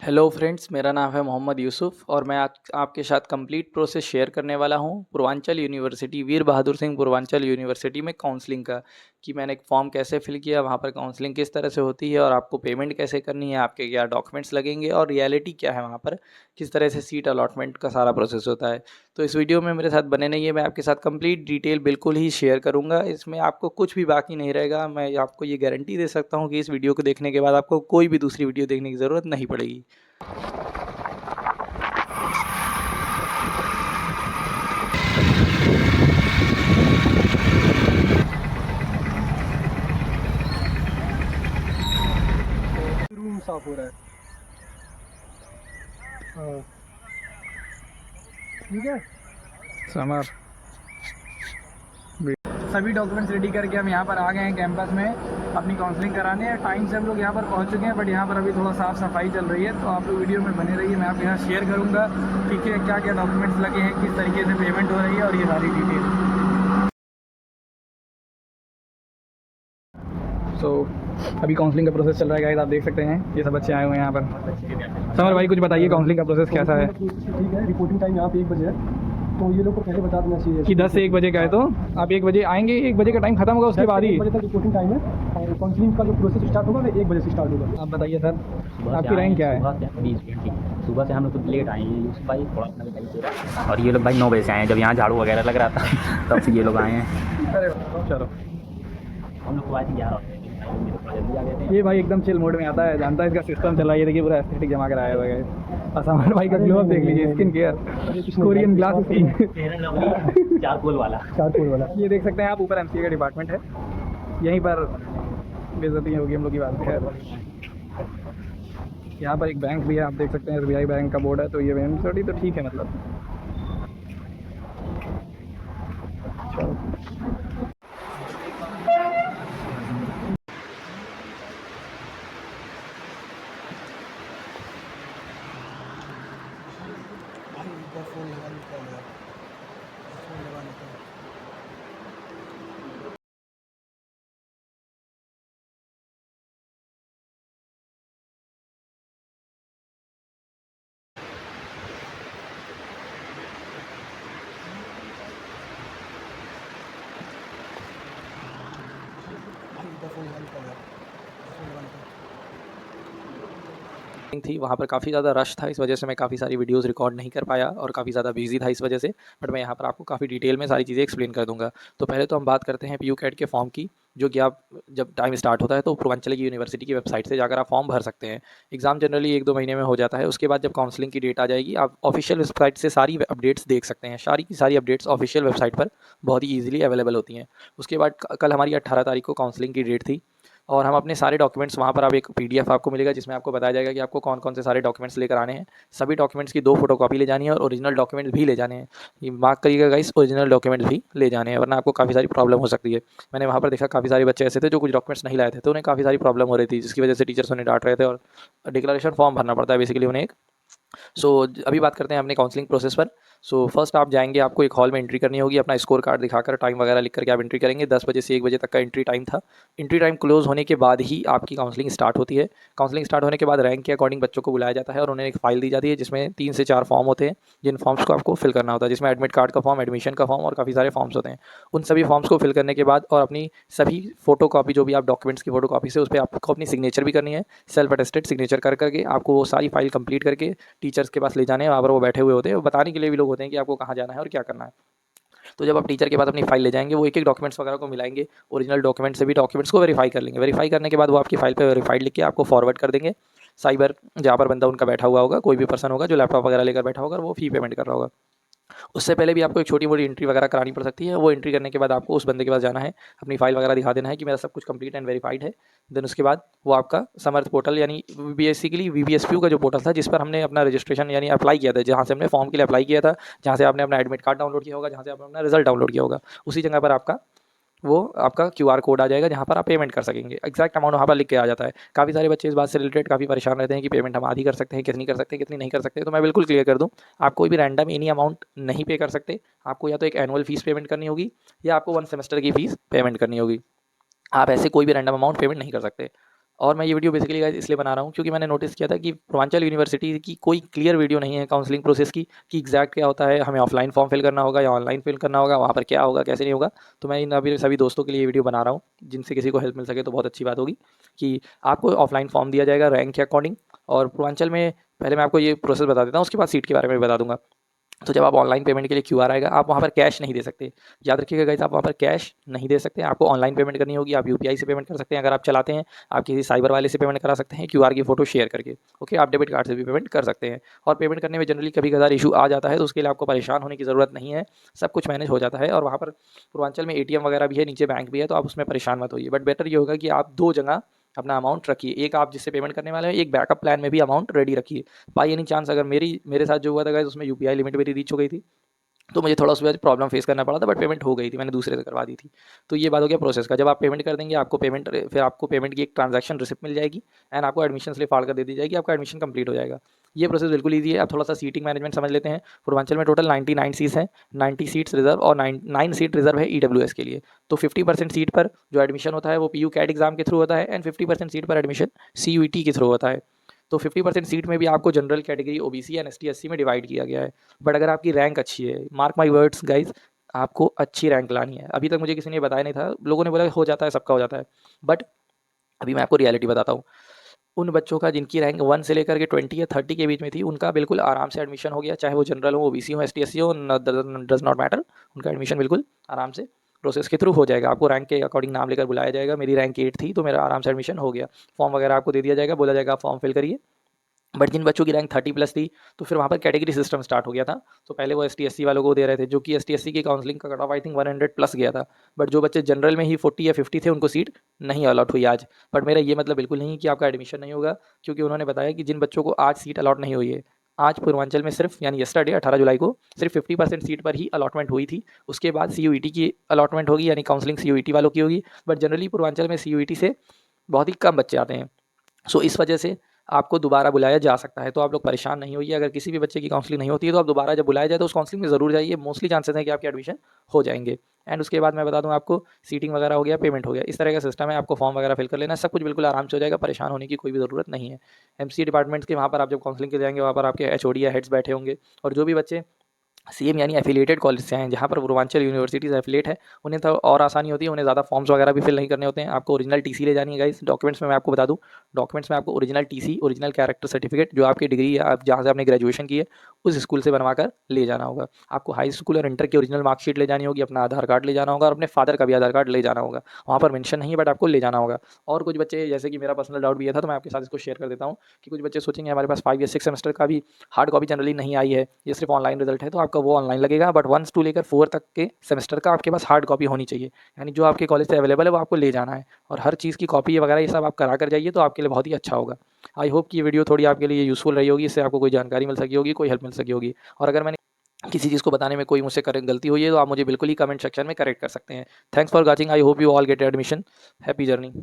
Hello friends, मेरा नाम है मोहम्मद यूसुफ और मैं आपके साथ कंप्लीट प्रोसेस शेयर करने वाला हूं पूर्वांचल यूनिवर्सिटी वीर बहादुर सिंह पूर्वांचल यूनिवर्सिटी में काउंसलिंग का कि मैंने एक फॉर्म कैसे फिल किया, वहां पर काउंसलिंग किस तरह से होती है और आपको पेमेंट कैसे करनी है, आपके क्या डॉक्यूमेंट्स लगेंगे और रियलिटी क्या है वहां पर, किस तरह से सीट अलॉटमेंट का सारा प्रोसेस होता है। तो इस वीडियो में मेरे साथ बने रहिए, मैं आपके साथ कंप्लीट डिटेल बिल्कुल ही शेयर करूँगा। इसमें आपको कुछ भी बाकी नहीं रहेगा। मैं आपको ये गारंटी दे सकता हूँ कि इस वीडियो को देखने के बाद आपको कोई भी दूसरी वीडियो देखने की ज़रूरत नहीं पड़ेगी। रूम साफ हो रहा है। हाँ, ठीक है। समर सभी डॉक्यूमेंट्स रेडी करके हम यहाँ पर आ गए हैं कैंपस में अपनी काउंसलिंग कराने। टाइम से हम लोग यहाँ पर पहुँच चुके हैं, बट यहाँ पर अभी थोड़ा साफ़ सफाई चल रही है, तो आप लोग वीडियो में बने रहिए। मैं आपके यहाँ शेयर करूँगा कि क्या क्या डॉक्यूमेंट्स लगे हैं, किस तरीके से पेमेंट हो रही है और ये सारी डिटेल। तो अभी काउंसलिंग का प्रोसेस चल रहा है गाइस, आप देख सकते हैं ये सब बच्चे आए हुए हैं यहाँ पर। समर भाई कुछ बताइए काउंसलिंग का प्रोसेस कैसा है? ठीक है, रिपोर्टिंग टाइम यहाँ पे 1 बजे है, तो ये लोग को पहले बता देना चाहिए कि 10 से 1 बजे का है, तो आप 1 बजे आएंगे, 1 बजे का टाइम खत्म होगा उसके बाद ही 1 बजे तक रिपोर्टिंग टाइम है और काउंसलिंग का जो प्रोसेस स्टार्ट होगा वो 1 बजे से स्टार्ट होगा। आप बताइए सर, सुबह आपकी रैंक क्या है? सुबह से हम लोग तो लेट आए हैं यूसुफ भाई, थोड़ा अपना बताइए तेरा। और ये लोग भाई 9 बजे से आए हैं, जब यहाँ झाड़ू वगैरह लग रहा था तब से ये लोग आए हैं। अरे चलो, हम लोग को आए थे 11 बजे, थोड़ा जल्दी आ गए थे। ये भाई एकदम चिल मोड में आता है, जानता है इसका सिस्टम चला। ये देखिए पूरा एस्थेटिक जमा कर आया हुआ है। और सामान भाई का ग्लो अप देख लीजिए, skin care, Korean glass skin, charcoal वाला। ये देख सकते हैं आप, ऊपर एमसीए का डिपार्टमेंट है, यहीं पर बेइज्जती होगी हम लोग की बात है। यहाँ पर एक बैंक भी है, आप देख सकते हैं एसबीआई बैंक का बोर्ड है, तो ये यूनिवर्सिटी तो ठीक है मतलब। थी वहाँ पर काफ़ी ज़्यादा रश था, इस वजह से मैं काफ़ी सारी वीडियोस रिकॉर्ड नहीं कर पाया और काफ़ी ज़्यादा बिजी था इस वजह से। बट मैं यहाँ पर आपको काफ़ी डिटेल में सारी चीज़ें एक्सप्लेन कर दूँगा। तो पहले तो हम बात करते हैं पीयू कैट के फॉर्म की, जो कि आप जब टाइम स्टार्ट होता है तो पूर्वांचल की यूनिवर्सिटी की वेबसाइट से जाकर आप फॉर्म भर सकते हैं। एग्ज़ाम जनरली 1-2 महीने में हो जाता है। उसके बाद जब काउंसलिंग की डेट आ जाएगी, आप ऑफिशियल वेबसाइट से सारी अपडेट्स देख सकते हैं। सारी की सारी अपडेट्स ऑफिशियल वेबसाइट पर बहुत ही ईजिली अवेलेबल होती हैं। उसके बाद कल हमारी 18 तारीख को काउंसलिंग की डेट थी और हम अपने सारे डॉक्यूमेंट्स वहाँ पर, आप एक पीडीएफ आपको मिलेगा जिसमें आपको बताया जाएगा कि आपको कौन कौन से सारे डॉक्यूमेंट्स लेकर आने हैं। सभी डॉक्यूमेंट्स की 2 फोटोकॉपी ले जानी है और ओरिजिनल डॉक्यूमेंट्स भी ले जाने हैं। ये मार्क करिएगा गाइस, ओरिजिनल डॉक्यूमेंट्स भी ले जाने हैं, वरना आपको काफ़ी सारी प्रॉब्लम हो सकती है। मैंने वहाँ पर देखा काफ़ी सारे बच्चे ऐसे थे जो कुछ डॉक्यूमेंट्स नहीं लाए थे, तो उन्हें काफ़ी सारी प्रॉब्लम हो रही थी, जिसकी वजह से टीचर्स उन्हें डांट रहे थे और डिक्लेरेशन फॉर्म भरना पड़ता है बेसिकली उन्हें एक। अभी बात करते हैं अपने काउंसलिंग प्रोसेस पर। फर्स्ट आप जाएंगे, आपको एक हॉल में एंट्री करनी होगी, अपना स्कोर कार्ड दिखाकर टाइम वगैरह लिख करके आप एंट्री करेंगे। 10 बजे से 1 बजे तक का एंट्री टाइम था। एंट्री टाइम क्लोज होने के बाद ही आपकी काउंसलिंग स्टार्ट होती है। काउंसलिंग स्टार्ट होने के बाद रैंक के अकॉर्डिंग बच्चों को बुलाया जाता है और उन्हें एक फाइल दी जाती है जिसमें 3 से 4 फॉर्म होते हैं, जिन फॉर्म्स को आपको फिल करना होता है, जिसमें एडमिट कार्ड का फॉर्म, एडमिशन का फॉर्म और काफ़ी सारे फॉर्म्स होते हैं। उन सभी फॉर्म्स को फिल करने के बाद और अपनी सभी फोटो कॉपी, जो भी आप डॉक्यूमेंट्स की फोटो कॉपी से, उस पर आपको अपनी सिग्नेचर भी करनी है। सेल्फ अटेस्टेड सिग्नेचर कर करके आपको वो सारी फाइल कंप्लीट करके टीचर्स के पास ले जाने हैं। वहाँ पर वो बैठे हुए होते हैं, वो बताने के लिए भी लोग होते हैं कि आपको कहाँ जाना है और क्या करना है। तो जब आप टीचर के पास अपनी फाइल ले जाएंगे, वो एक-एक डॉक्यूमेंट्स वगैरह को मिलाएंगे, ओरिजिनल डॉक्यूमेंट से भी डॉक्यूमेंट्स को वेरीफाई कर लेंगे। वेरीफाई करने के बाद वो आपकी फाइल पे वेरीफाइड लिख के आपको फॉरवर्ड कर देंगे साइबर, जहाँ पर बंदा उनका बैठा हुआ होगा, कोई भी पर्सन होगा जो लैपटॉप वगैरह लेकर बैठा होगा और वो फ़ी पेमेंट कर रहा होगा। उससे पहले भी आपको एक छोटी-मोटी एंट्री वगैरह करानी पड़ सकती है। वो एंट्री करने के बाद आपको उस बंदे के पास जाना है, अपनी फाइल वगैरह दिखा देना है कि मेरा सब कुछ कंप्लीट एंड वेरीफाइड है। देन उसके बाद वो आपका समर्थ पोर्टल, यानी बेसिकली वीबीएसपीयू का जो पोर्टल था जिस पर हमने अपना रजिस्ट्रेशन यानी अप्लाई किया था, जहाँ से हमने फॉर्म के लिए अप्लाई किया था, जहाँ से आपने अपना एडमिट कार्ड डाउनलोड किया होगा, जहाँ से आपने अपना रिजल्ट डाउनलोड किया होगा, उसी जगह पर आपका क्यूआर कोड आ जाएगा जहाँ पर आप पेमेंट कर सकेंगे। एग्जैक्ट अमाउंट वहाँ पर लिख के आ जाता है। काफ़ी सारे बच्चे इस बात से रिलेटेड काफ़ी परेशान रहते हैं कि पेमेंट हम आधी कर सकते हैं, कितनी कर सकते हैं, कितनी नहीं कर सकते। तो मैं बिल्कुल क्लियर कर दूँ, आप कोई भी रैंडम एनी अमाउंट नहीं पे कर सकते। आपको या तो एक एनुअल फीस पेमेंट करनी होगी या आपको 1 सेमेस्टर की फ़ीस पेमेंट करनी होगी। आप ऐसे कोई भी रैंडम अमाउंट पेमेंट नहीं कर सकते। और मैं ये वीडियो बेसिकली गाइस इसलिए बना रहा हूँ क्योंकि मैंने नोटिस किया था कि पूर्वांचल यूनिवर्सिटी की कोई क्लियर वीडियो नहीं है काउंसलिंग प्रोसेस की कि एग्जैक्ट क्या होता है, हमें ऑफलाइन फॉर्म फिल करना होगा या ऑनलाइन फिल करना होगा, वहाँ पर क्या होगा कैसे नहीं होगा। तो मैं इन अभी सभी दोस्तों के लिए ये वीडियो बना रहा हूँ, जिनसे किसी को हेल्प मिल सके तो बहुत अच्छी बात होगी कि आपको ऑफलाइन फॉर्म दिया जाएगा रैंक के अकॉर्डिंग। और पूर्वांचल में पहले मैं आपको ये प्रोसेस बता देता हूँ, उसके बाद सीट के बारे में भी बता दूंगा। तो जब आप ऑनलाइन पेमेंट के लिए क्यूआर आएगा, आप वहाँ पर कैश नहीं दे सकते। याद रखिएगा गाइस, आप वहाँ पर कैश नहीं दे सकते, आपको ऑनलाइन पेमेंट करनी होगी। आप यूपीआई से पेमेंट कर सकते हैं अगर आप चलाते हैं, आप किसी साइबर वाले से पेमेंट करा सकते हैं क्यूआर की फ़ोटो शेयर करके। ओके, आप डेबिट कार्ड से भी पेमेंट कर सकते हैं। और पेमेंट करने में जनरली कभी कभार इशू आ जाता है, तो उसके लिए आपको परेशान होने की ज़रूरत नहीं है, सब कुछ मैनेज हो जाता है। और वहाँ पर पूर्वांचल में एटीएम वगैरह भी है, नीचे बैंक भी है, तो आप उसमें परेशान मत होइए। बट बेटर ये होगा कि आप 2 जगह अपना अमाउंट रखिए, एक आप जिससे पेमेंट करने वाले हैं, एक बैकअप प्लान में भी अमाउंट रेडी रखिए। बाई एनी चांस अगर मेरे साथ जो हुआ था गाइस, उसमें यूपीआई लिमिट मेरी रीच हो गई थी, तो मुझे थोड़ा उसमें प्रॉब्लम फेस करना पड़ा था, बट पेमेंट हो गई थी, मैंने दूसरे से करवा दी थी। तो ये बात हो गया प्रोसेस का। जब आप पेमेंट कर देंगे, आपको पेमेंट की एक ट्रांजैक्शन रिसिप्ट मिल जाएगी एंड आपको एडमिशन स्लिप फाड़ कर दे दी जाएगी, आपका एडमिशन कंप्लीट हो जाएगा। ये प्रोसेस बिल्कुल ईजी है। अब थोड़ा सा सीटिंग मैनेजमेंट समझ लेते हैं। पूर्वांचल में टोटल 99 सीट्स हैं, 90 सीट्स रिजर्व और 9 सीट रिजर्व है ईडब्ल्यूएस के लिए। तो 50% सीट पर जो एडमिशन होता है वो पीयू कैट एग्जाम के थ्रू होता है एंड 50% सीट पर एडमिशन सीयूईटी के थ्रू होता है। तो 50% सीट में भी आपको general category, OBC and ST SC में डिवाइड किया गया है। बट अगर आपकी रैंक अच्छी है, मार्क माई वर्ड्स गाइज, आपको अच्छी रैंक लानी है। अभी तक मुझे किसी ने बताया नहीं था, लोगों ने बोला हो जाता है, सबका हो जाता है, बट अभी मैं आपको रियलिटी बताता हूँ। उन बच्चों का जिनकी रैंक 1 से लेकर के 20 या 30 के बीच में थी, उनका बिल्कुल आराम से एडमिशन हो गया, चाहे वो जनरल हो, ओबीसी हो, एसटी एससी हो, डज नॉट मैटर। उनका एडमिशन बिल्कुल आराम से प्रोसेस के थ्रू हो जाएगा। आपको रैंक के अकॉर्डिंग नाम लेकर बुलाया जाएगा। मेरी रैंक 8 थी, तो मेरा आराम से एडमिशन हो गया। फॉर्म वगैरह आपको दे दिया जाएगा, बोला जाएगा आप फॉर्म फिल करिए। बट जिन बच्चों की रैंक 30+ थी, तो फिर वहाँ पर कैटेगरी सिस्टम स्टार्ट हो गया था। तो पहले वो एसटी एससी वालों को दे रहे थे, जो कि एसटी एससी की काउंसलिंग का कट ऑफ आई थिंक 100+ गया था। बट जो बच्चे जनरल में ही 40 या 50 थे, उनको सीट नहीं अलॉट हुई आज। बट मेरा ये मतलब बिल्कुल नहीं कि आपका एडमिशन नहीं होगा, क्योंकि उन्होंने बताया कि जिन बच्चों को आज सीट अलॉट नहीं हुई है, आज पूर्वांचल में सिर्फ यानी यस्टरडे 18 जुलाई को सिर्फ 50% सीट पर ही अलॉटमेंट हुई थी। उसके बाद सीयूईटी की अलॉटमेंट होगी, यानी काउंसलिंग सीयूईटी वालों की होगी। बट जनरली पूर्वांचल में सीयूईटी से बहुत ही कम बच्चे आते हैं। सो इस वजह से आपको दोबारा बुलाया जा सकता है। तो आप लोग परेशान नहीं होइए, अगर किसी भी बच्चे की काउंसलिंग नहीं होती है, तो आप दोबारा जब बुलाया जाए तो उस काउंसलिंग में ज़रूर जाइए। मोस्टली चांसेस हैं कि आपके एडमिशन हो जाएंगे। एंड उसके बाद मैं बता दूं आपको, सीटिंग वगैरह हो गया, पेमेंट हो गया, इस तरह का सिस्टम है। आपको फॉर्म वगैरह फिल कर लेना, सब कुछ बिल्कुल आराम से हो जाएगा, परेशान होने की कोई भी ज़रूरत नहीं है। एमसीए डिपार्टमेंट्स के वहाँ पर आप जब काउंसलिंग के जाएंगे, वहाँ पर आपके एचओडी या हेड्स बैठे होंगे। और जो भी बच्चे सीएम यानी एफिलिएटेड कॉलेज से हैं, जहाँ पर पूर्वांचल यूनिवर्सिटीज़ एफिलेट है, उन्हें तो और आसानी होती है, उन्हें ज़्यादा फॉर्म्स वगैरह भी फिल नहीं करने होते हैं। आपको ओरिजिनल टीसी ले जानी है गाइस। डॉक्यूमेंट्स में मैं आपको बता दूं, डॉक्यूमेंट्स में आपको original TC, original character certificate, जो आपकी डिग्री है, आप जहाँ से आपने ग्रेजुएशन की है, उस स्कूल से बनवा कर ले जाना होगा। आपको हाई स्कूल और इंटर की ओरिजिनल मार्कशीट ले जानी होगी, अपना आधार कार्ड ले जाना होगा और अपने फादर का भी आधार कार्ड ले जाना होगा। वहाँ पर मेंशन नहीं है, बट आपको ले जाना होगा। और कुछ बच्चे, जैसे कि मेरा पर्सनल डाउट भी था, तो मैं आपके साथ इसको शेयर कर देता हूँ कि कुछ बच्चे सोचेंगे हमारे पास 5 या 6 सेमेस्टर का भी हार्ड कॉपी जनरली नहीं आई है, ये सिर्फ ऑनलाइन रिजल्ट है, तो आपका वो ऑनलाइन लगेगा। बट 1 से लेकर 4 तक के सेमेस्टर का आपके पास हार्ड कॉपी होनी चाहिए, यानी जो आपके कॉलेज से अवेलेबल है वो आपको ले जाना है। और हर चीज़ की कॉपी वगैरह ये सब आप करा कर जाइए, तो आपके लिए बहुत ही अच्छा होगा। आई होप कि ये वीडियो थोड़ी आपके लिए यूज़फुल रही होगी, इससे आपको कोई जानकारी मिल सकी होगी, कोई हेल्प मिल सकी होगी। और अगर मैंने किसी चीज़ को बताने में कोई मुझसे गलती हुई है, तो आप मुझे बिल्कुल ही कमेंट सेक्शन में करेक्ट कर सकते हैं। Thanks for watching. I hope you all get admission. Happy journey.